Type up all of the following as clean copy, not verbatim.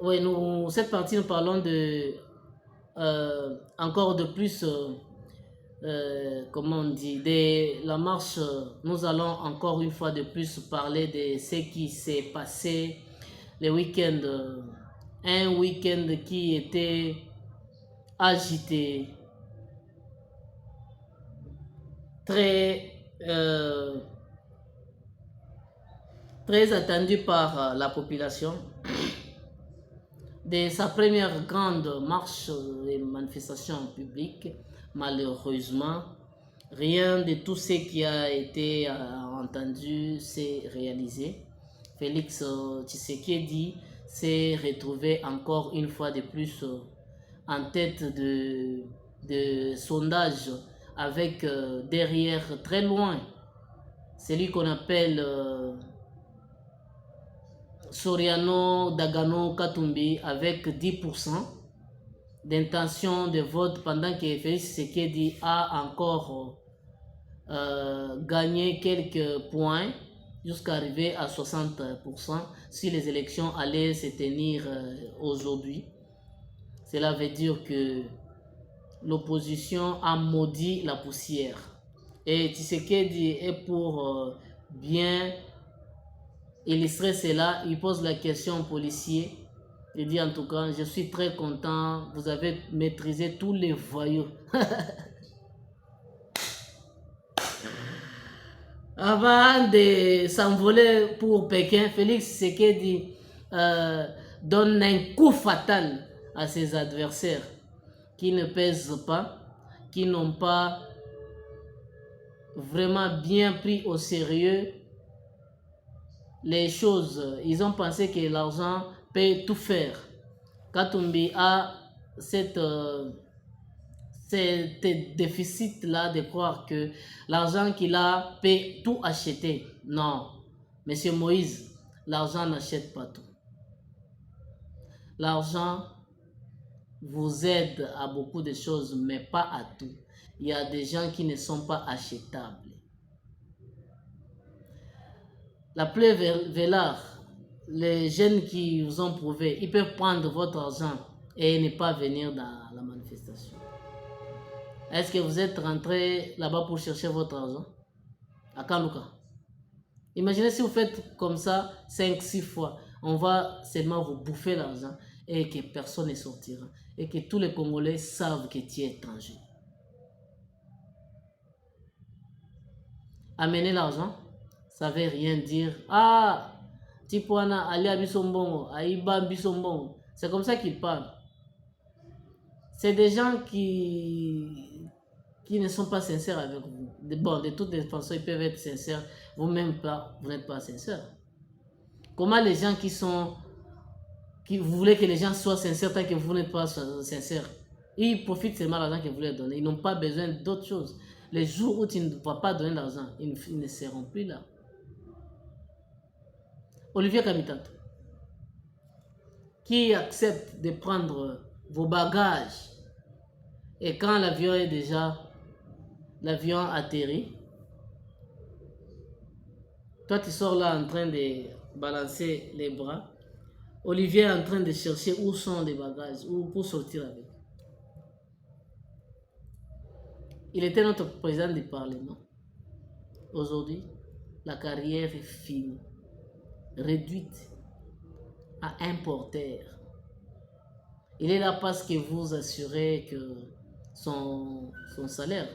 Oui, cette partie, nous parlons de encore de plus, comment on dit, de la marche. Nous allons encore une fois de plus parler de ce qui s'est passé le week-end. Un week-end qui était agité, très, très attendu par la population. De sa première grande marche et manifestation publique, malheureusement, rien de tout ce qui a été entendu s'est réalisé. Félix Tshisekedi s'est retrouvé encore une fois de plus en tête de sondage avec derrière très loin celui qu'on appelle Soriano Dagano Katumbi avec 10% d'intention de vote pendant que Félix Tshisekedi a encore gagné quelques points jusqu'à arriver à 60% si les élections allaient se tenir aujourd'hui. Cela veut dire que l'opposition a maudit la poussière. Et Tshisekedi est pour bien illustrer cela, il pose la question au policier. Il dit en tout cas, je suis très content, vous avez maîtrisé tous les voyous. Avant de s'envoler pour Pékin, Félix Tshisekedi donne un coup fatal à ses adversaires qui ne pèsent pas, qui n'ont pas vraiment bien pris au sérieux les choses. Ils ont pensé que l'argent peut tout faire. Katumbi a cet déficit-là de croire que l'argent qu'il a peut tout acheter. Non, Monsieur Moïse, l'argent n'achète pas tout. L'argent vous aide à beaucoup de choses, mais pas à tout. Il y a des gens qui ne sont pas achetables. La plaie Vélard, les jeunes qui vous ont prouvé, ils peuvent prendre votre argent et ne pas venir dans la manifestation. Est-ce que vous êtes rentré là-bas pour chercher votre argent? À Kaluka. Imaginez si vous faites comme ça 5-6 fois, on va seulement vous bouffer l'argent et que personne ne sortira. Et que tous les Congolais savent que tu es étranger. Amener l'argent, ça veut rien dire. Ah, Tipuana, Ali Abisombongo, Aïba Bisombongo. C'est comme ça qu'ils parlent. C'est des gens qui ne sont pas sincères avec vous. Bon, de toutes les façons, ils peuvent être sincères. Vous-même, vous n'êtes pas sincère. Comment les gens vous voulez que les gens soient sincères tant que vous n'êtes pas sincère? Ils profitent seulement de l'argent que vous leur donnez. Ils n'ont pas besoin d'autre chose. Les jours où tu ne vas pas donner l'argent, ils ne seront plus là. Olivier Kamitato, qui accepte de prendre vos bagages et quand l'avion atterri, toi tu sors là en train de balancer les bras. Olivier est en train de chercher où sont les bagages, pour sortir avec. Il était notre président du Parlement. Aujourd'hui, la carrière est finie, réduite à un porteur. Il est là parce que vous assurez que son salaire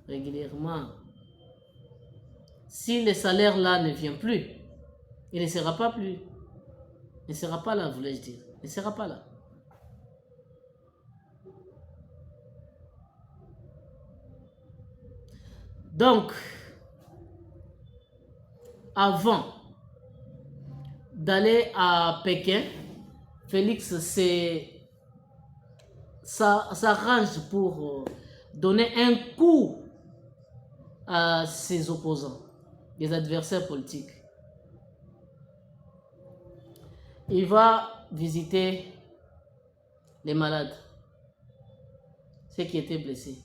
régulièrement, si le salaire là ne vient plus, il ne sera pas plus. Il ne sera pas là, voulais-je dire. Il ne sera pas là. Donc, avant d'aller à Pékin, Félix s'arrange pour donner un coup à ses opposants, des adversaires politiques. Il va visiter les malades, ceux qui étaient blessés.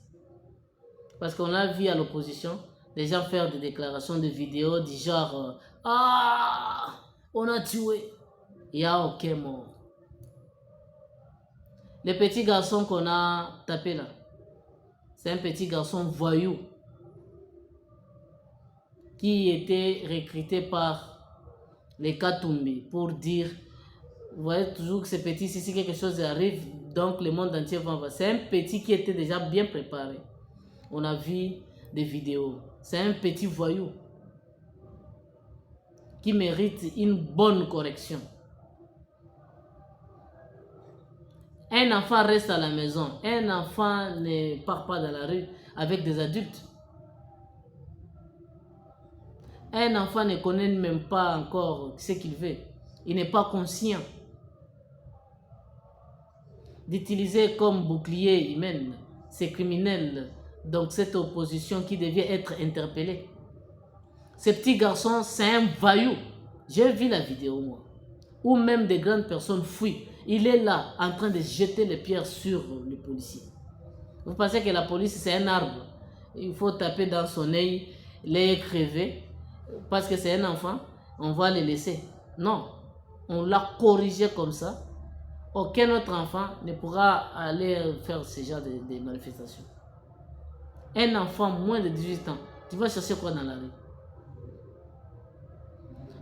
Parce qu'on a vu à l'opposition des gens faire des déclarations de vidéos du genre ah, on a tué. Il n'y a aucun mort. Le petit garçon qu'on a tapé là, c'est un petit garçon voyou qui était recruté par les Katumbi pour dire, vous voyez toujours que ce petit, si quelque chose arrive, donc le monde entier va. C'est un petit qui était déjà bien préparé. On a vu des vidéos. C'est un petit voyou qui mérite une bonne correction. Un enfant reste à la maison. Un enfant ne part pas dans la rue avec des adultes. Un enfant ne connaît même pas encore ce qu'il veut. Il n'est pas conscient d'utiliser comme bouclier humain. C'est criminel. Donc cette opposition qui devait être interpellée. Ce petit garçon, c'est un voyou. J'ai vu la vidéo, moi. Où même des grandes personnes fuient. Il est là, en train de jeter les pierres sur les policiers. Vous pensez que la police, c'est un arbre. Il faut taper dans son œil, l'œil crevé. Parce que c'est un enfant, on va le laisser. Non. On l'a corrigé comme ça. Aucun autre enfant ne pourra aller faire ce genre de manifestations. Un enfant moins de 18 ans, tu vas chercher quoi dans la rue?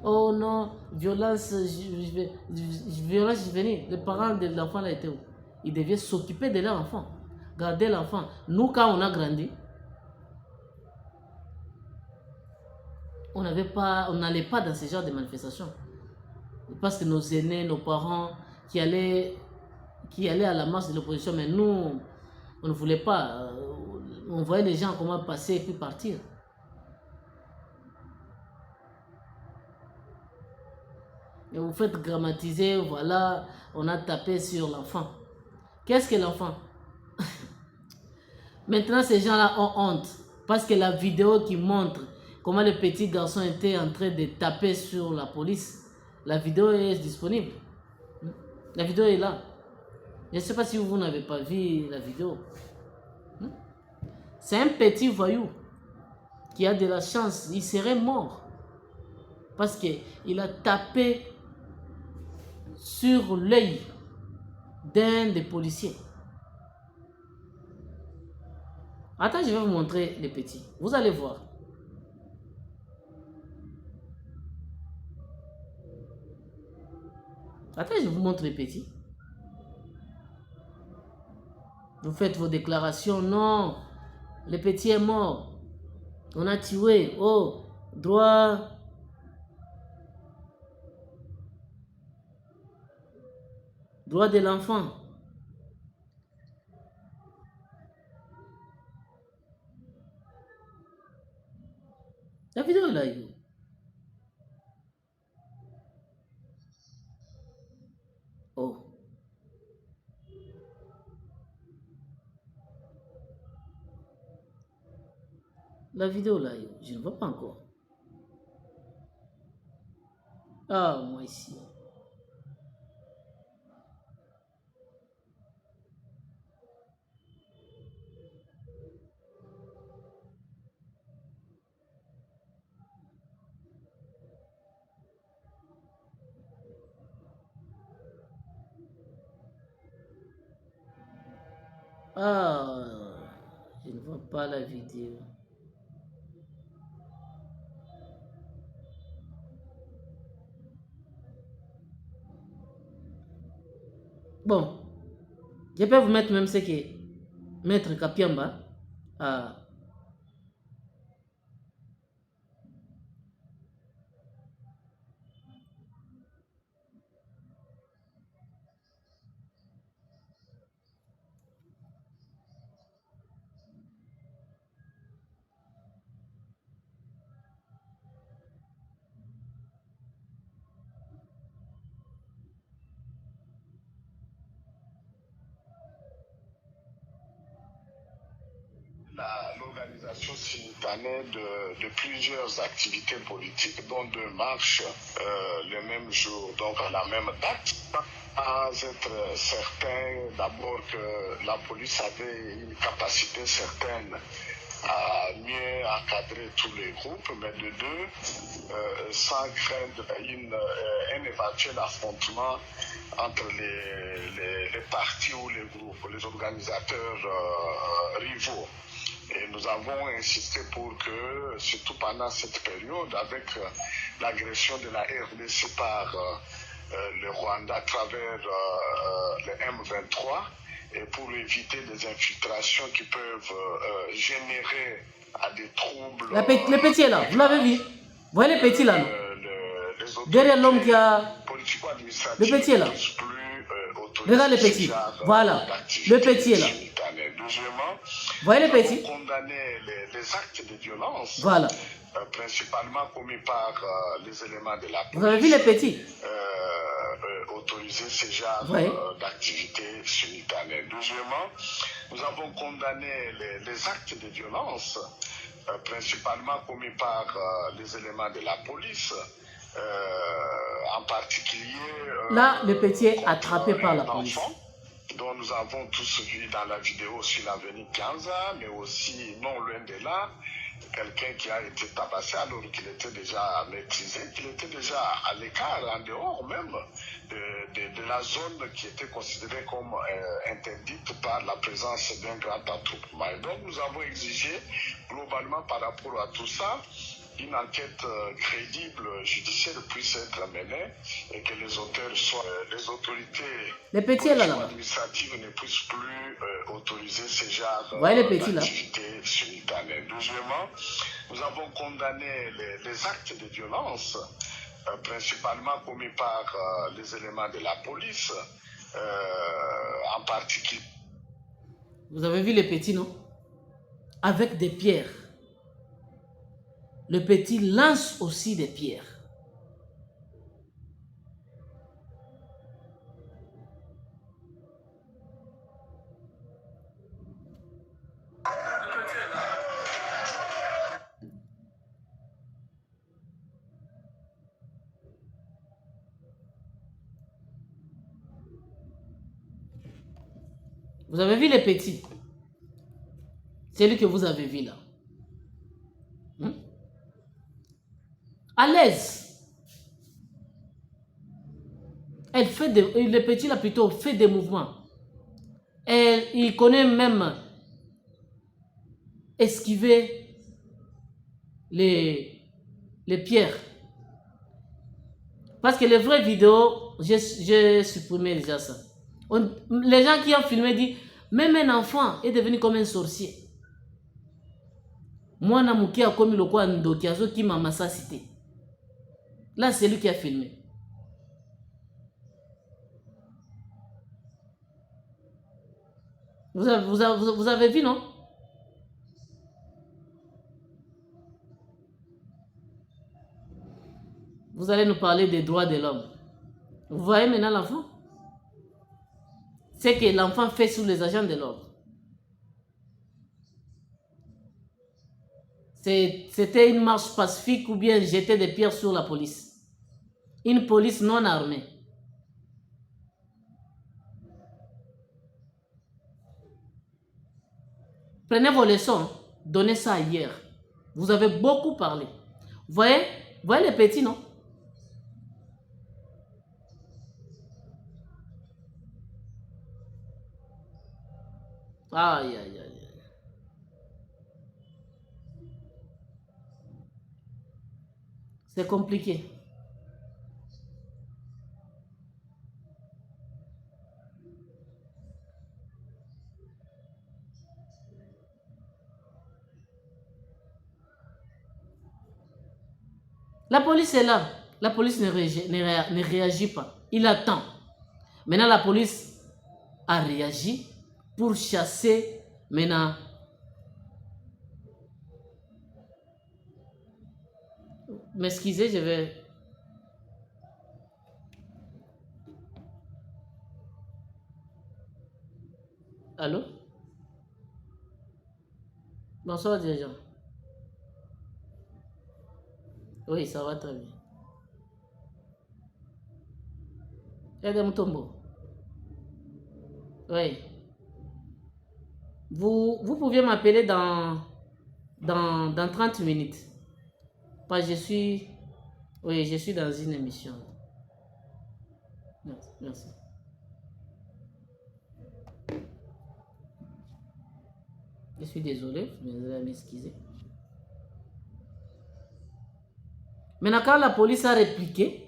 Oh non, violence juvénile. Les parents de l'enfant là étaient où? Ils devaient s'occuper de leur enfant, garder l'enfant. Nous, quand on a grandi, on n'allait pas dans ce genre de manifestations. Parce que nos aînés, nos parents qui allaient à la marche de l'opposition, mais nous, on ne voulait pas. On voyait les gens comment passer et puis partir. Et vous faites grammatiser, voilà, on a tapé sur l'enfant. Qu'est-ce que l'enfant? Maintenant, ces gens-là ont honte. Parce que la vidéo qui montre comment le petit garçon était en train de taper sur la police, la vidéo est disponible. La vidéo est là. Je ne sais pas si vous n'avez pas vu la vidéo. C'est un petit voyou qui a de la chance. Il serait mort. Parce qu'il a tapé sur l'œil d'un des policiers. Attends, je vais vous montrer les petits. Vous allez voir. Attends, je vous montre les petits. Vous faites vos déclarations. Non, le petit est mort. On a tué. Oh, droit. Droit de l'enfant. La vidéo est là. Oh. La vidéo là, je ne vois pas encore. Ah, moi ici. Ah, je ne vois pas la vidéo. Bon, je peux vous mettre même ce que Maître Kapiamba a. L'organisation simultanée de plusieurs activités politiques, dont deux marches le même jour, donc à la même date, à être certain d'abord que la police avait une capacité certaine à mieux encadrer tous les groupes, mais de deux, sans craindre un éventuel affrontement entre les partis ou les groupes, les organisateurs rivaux. Et nous avons insisté pour que, surtout pendant cette période, avec l'agression de la RDC par le Rwanda à travers le M23, et pour éviter des infiltrations qui peuvent générer à des troubles. Le petit est là, vous l'avez vu? Vous voyez le petit là, non? Derrière l'homme qui a... Le petit est là. Regarde le petit. Voilà. Le petit est là. Vous voyez le petit? Condamner les actes de violence. Voilà. Principalement commis par les éléments de la police. Vous avez vu le petit? Autoriser ce genre d'activité simultanée. Deuxièmement, nous avons condamné les actes de violence, principalement commis par les éléments de la police, en particulier... Là, le petit est attrapé par la police. Dont nous avons tous vu dans la vidéo sur l'avenue Kanza, mais aussi non loin de là, quelqu'un qui a été tabassé alors qu'il était déjà maîtrisé, qu'il était déjà à l'écart, en dehors même de la zone qui était considérée comme interdite par la présence d'un grand attroupement. Et donc nous avons exigé globalement par rapport à tout ça, une enquête crédible judiciaire puisse être menée et que les auteurs soient, les autorités administratives ne puissent plus autoriser ce genre d'activités simultanées. Deuxièmement, nous avons condamné les actes de violence, principalement commis par les éléments de la police, en particulier. Vous avez vu les petits, non? Avec des pierres. Le petit lance aussi des pierres. Vous avez vu les petits? C'est lui que vous avez vu là. À l'aise. Le petit là plutôt fait des mouvements. Et il connaît même esquiver les pierres. Parce que les vraies vidéos, j'ai supprimé déjà ça. Les gens qui ont filmé disent, même un enfant est devenu comme un sorcier. Moi, Namuki a commis le quoi Ndokiazo qui m'a massacité. Là, c'est lui qui a filmé. Vous avez vu, non? Vous allez nous parler des droits de l'homme. Vous voyez maintenant l'enfant? C'est que l'enfant fait sous les agents de l'ordre. C'était une marche pacifique ou bien jeter des pierres sur la police. Une police non armée. Prenez vos leçons, donnez ça hier. Vous avez beaucoup parlé. Vous voyez les petits, non? Aïe, aïe, aïe. C'est compliqué. La police est là. La police ne réagit pas. Il attend. Maintenant, la police a réagi pour chasser maintenant. M'excusez, je vais... Allô? Bonsoir, dirigeant. Oui, ça va très bien. Aide Mutombo. Oui. Vous pouviez m'appeler dans dans 30 minutes. Parce que je suis dans une émission. Merci. Merci. Je suis désolé, vous allez m'excuser. Maintenant, quand la police a répliqué,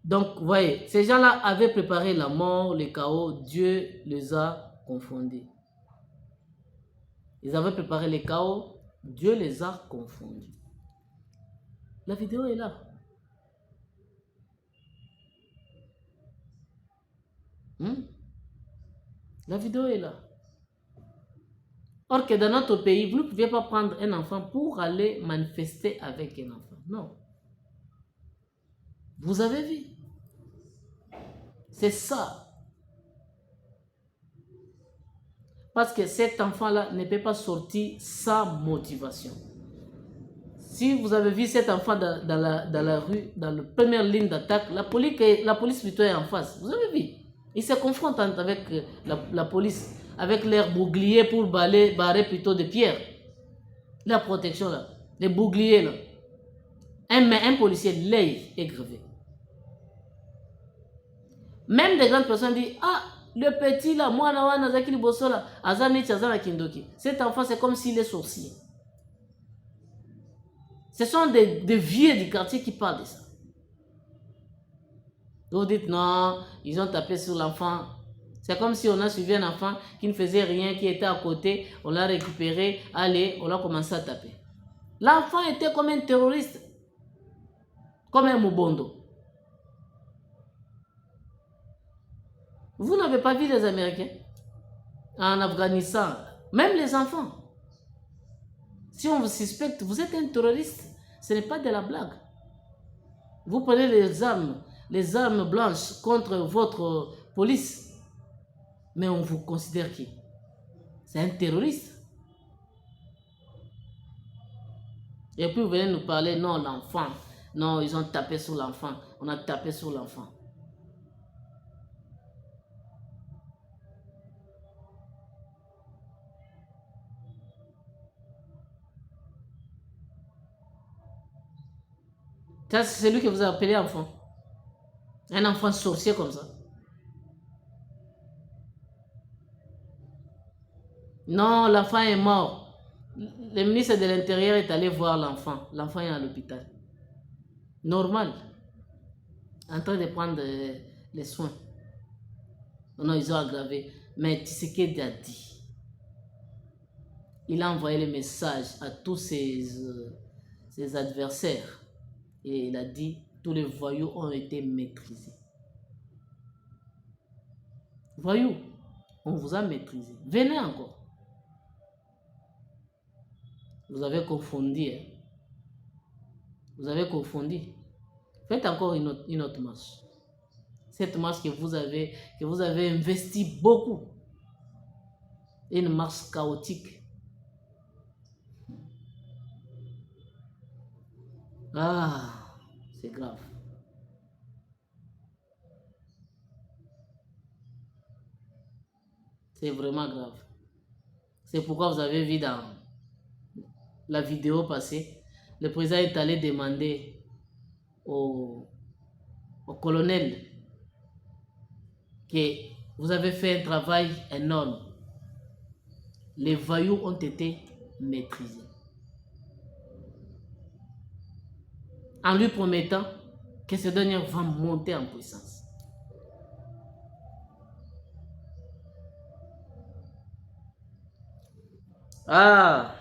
donc, vous voyez, ces gens-là avaient préparé la mort, le chaos, Dieu les a confondus. Ils avaient préparé le chaos, Dieu les a confondus. La vidéo est là. La vidéo est là. Or que dans notre pays, vous ne pouvez pas prendre un enfant pour aller manifester avec un enfant. Non. Vous avez vu. C'est ça. Parce que cet enfant-là ne peut pas sortir sans motivation. Si vous avez vu cet enfant dans la rue, dans la première ligne d'attaque, la police plutôt est en face. Vous avez vu. Ils se confrontent avec la police, avec leurs boucliers pour barrer plutôt de pierres. La protection là, les boucliers là. Un policier, l'œil est grevé. Même des grandes personnes disent, ah, le petit là, moi, cet enfant, c'est comme s'il est sorcier. Ce sont des vieux du quartier qui parlent de ça. Vous dites, non, ils ont tapé sur l'enfant. C'est comme si on a suivi un enfant qui ne faisait rien, qui était à côté, on l'a récupéré, allez, on a commencé à taper. L'enfant était comme un terroriste, comme un Mubondo. Vous n'avez pas vu les Américains en Afghanistan, même les enfants. Si on vous suspecte, vous êtes un terroriste, ce n'est pas de la blague. Vous prenez les armes blanches contre votre police, mais on vous considère qui? C'est un terroriste. Et puis vous venez nous parler, non, l'enfant, non, ils ont tapé sur l'enfant, on a tapé sur l'enfant. Ça, c'est celui que vous appelez enfant. Un enfant sorcier comme ça. Non, l'enfant est mort. Le ministre de l'Intérieur est allé voir l'enfant. L'enfant est à l'hôpital. Normal. En train de prendre les soins. Non, ils ont aggravé. Mais Tshisekedi a dit. Il a envoyé le message à tous ses adversaires. Et il a dit, tous les voyous ont été maîtrisés. Voyous, on vous a maîtrisé. Venez encore. Vous avez confondu. Hein? Vous avez confondu. Faites encore une autre marche. Cette marche que vous avez investi beaucoup. Une marche chaotique. Ah, c'est grave. C'est vraiment grave. C'est pourquoi vous avez vu dans la vidéo passée, le président est allé demander au colonel que vous avez fait un travail énorme. Les voyous ont été maîtrisés. En lui promettant que ce dernier va monter en puissance. Ah,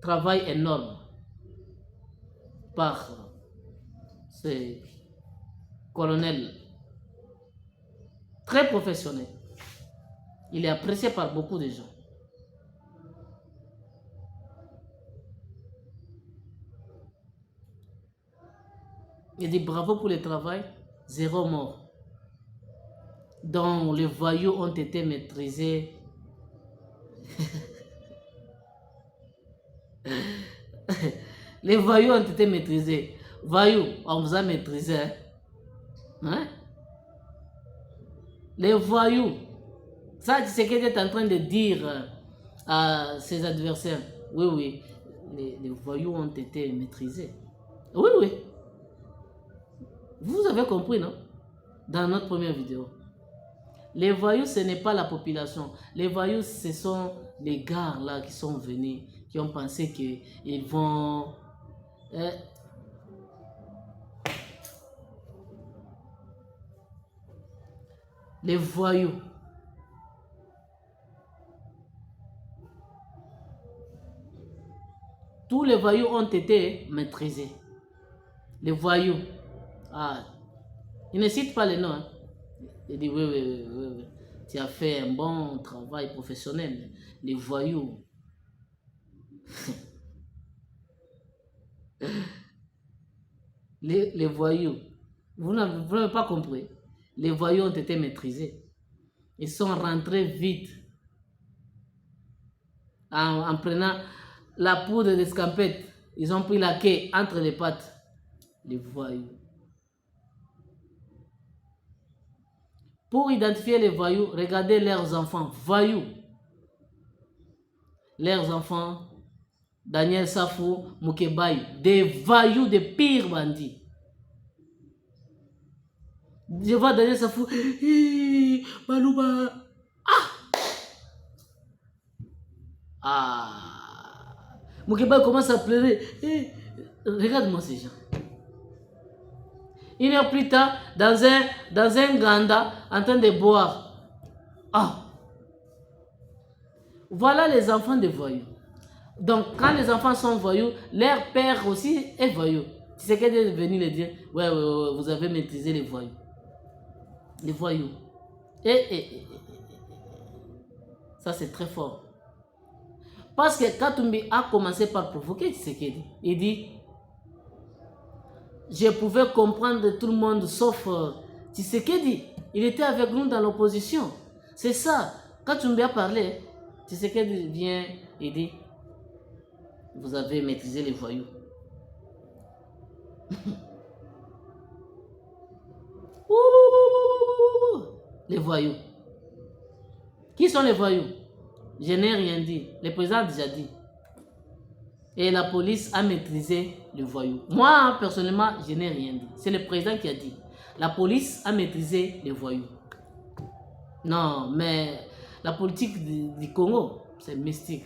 travail énorme par ce colonel très professionnel. Il est apprécié par beaucoup de gens. Il dit bravo pour le travail, 0 mort. Dont les voyous ont été maîtrisés. Les voyous ont été maîtrisés. Voyous, on vous a maîtrisé. Hein? Les voyous. Ça, c'est ce qu'il est en train de dire à ses adversaires. Oui, oui. les voyous ont été maîtrisés. Oui, oui. Vous avez compris, non? Dans notre première vidéo. Les voyous, ce n'est pas la population. Les voyous, ce sont les gars là qui sont venus, qui ont pensé qu'ils vont... les voyous. Tous les voyous ont été maîtrisés. Les voyous. Ah, il ne cite pas les noms. Hein. Il dit oui. Tu as fait un bon travail professionnel. Les voyous. les voyous. Vous n'avez pas compris. Les voyous ont été maîtrisés. Ils sont rentrés vite. En prenant la poudre d'escampette. Ils ont pris la quai entre les pattes. Les voyous. Pour identifier les voyous, regardez leurs enfants. Voyous. Leurs enfants, Daniel Safou, Moukebaï, des voyous, des pires bandits. Je vois Daniel Safou, Malouba. Moukebaï commence à pleurer. Regarde-moi ces gens. Une heure plus tard, dans un ganda, en train de boire. Voilà les enfants des voyous. Donc, quand les enfants sont voyous, leur père aussi est voyou. Tu sais qu'elle est venue le dire, ouais, vous avez maîtrisé les voyous. Les voyous. Ça, c'est très fort. Parce que Katumbi a commencé par provoquer Tshisekedi. Il dit, je pouvais comprendre tout le monde sauf Tshisekedi. Il était avec nous dans l'opposition. C'est ça. Katumbi a parlé. Tshisekedi vient et dit, vous avez maîtrisé les voyous. Les voyous. Qui sont les voyous? Je n'ai rien dit. Le président a déjà dit. Et la police a maîtrisé les voyous. Moi, personnellement, je n'ai rien dit. C'est le président qui a dit. La police a maîtrisé les voyous. Non, mais la politique du Congo, c'est mystique.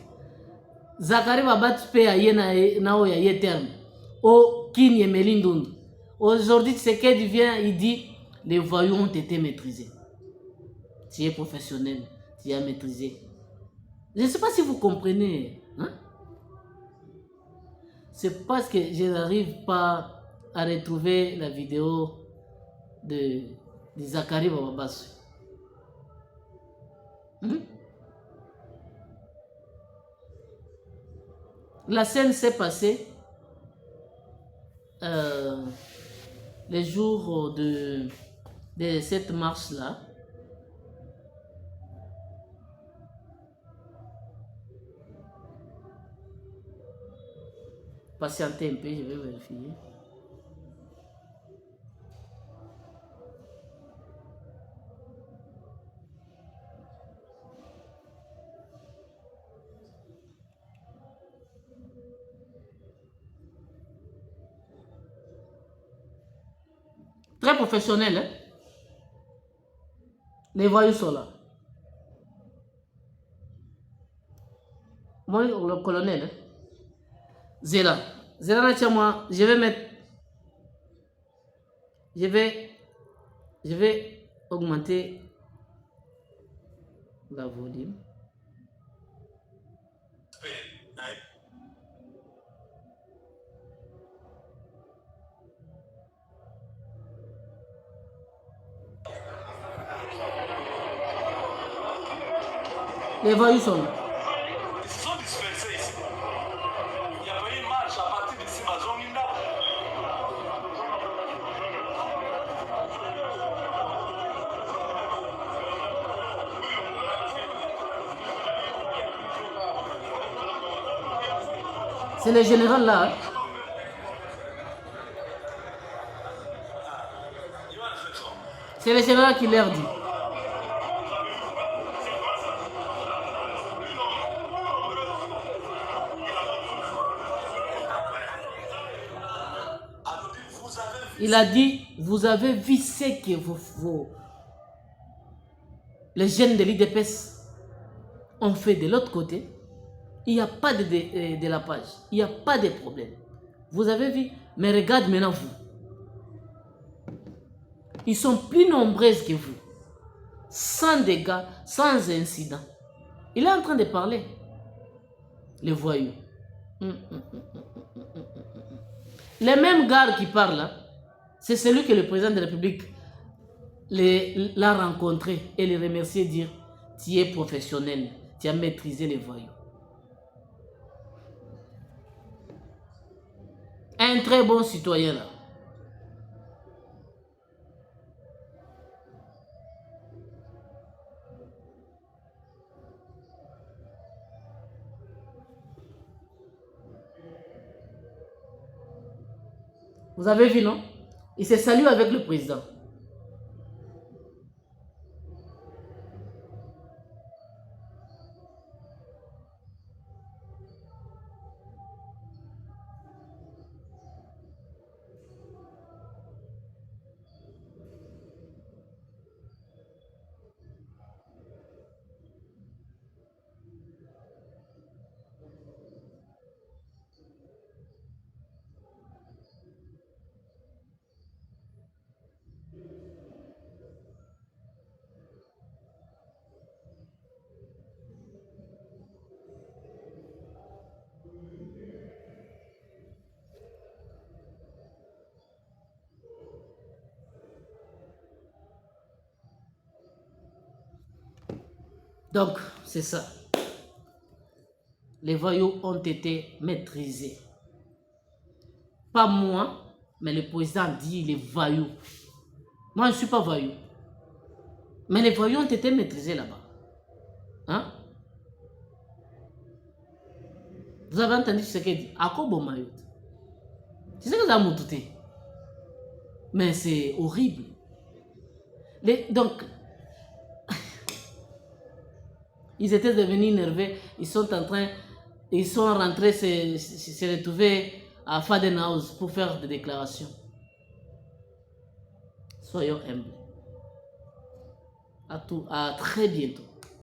Zakari Babat paye à Yé terme. Au Kinye Melindund. Aujourd'hui, c'est qu'il vient, il dit les voyous ont été maîtrisés. Tu es professionnel, tu as maîtrisé. Je ne sais pas si vous comprenez. Hein? C'est parce que je n'arrive pas à retrouver la vidéo de Zakari Bababassu. La scène s'est passée les jours de cette marche-là. Patientez un peu, je vais vérifier. Très professionnel, hein? Les voyous sont là. Moi, le colonel, hein? Zéla, moi, je vais mettre, je vais augmenter la volume. Les voyous sont là. Ils se sont dispersés ici. Il y avait une marche à partir d'ici, Mazonginda. C'est le général là. Hein? C'est le général qui leur dit. Il a dit, vous avez vu ce que les jeunes de l'IDPS ont fait de l'autre côté. Il n'y a pas de délapage. Il n'y a pas de problème. Vous avez vu? Mais regarde maintenant vous. Ils sont plus nombreux que vous. Sans dégâts, sans incident. Il est en train de parler. Les voyous. Les mêmes gars qui parlent là, c'est celui que le président de la République l'a rencontré et les remercier, dire tu es professionnel, tu as maîtrisé les voyous. Un très bon citoyen là. Vous avez vu, non? Il se salue avec le président. Donc, c'est ça. Les voyous ont été maîtrisés. Pas moi, mais le président dit les voyous. Moi, je ne suis pas voyou. Mais les voyous ont été maîtrisés là-bas. Hein? Vous avez entendu ce qu'il dit? Akobo Mayotte. C'est ce que vous avez montré. Mais c'est horrible. Donc, ils étaient devenus nerveux. Ils sont rentrés se retrouver à Fadenhouse pour faire des déclarations. Soyons humbles. À très bientôt.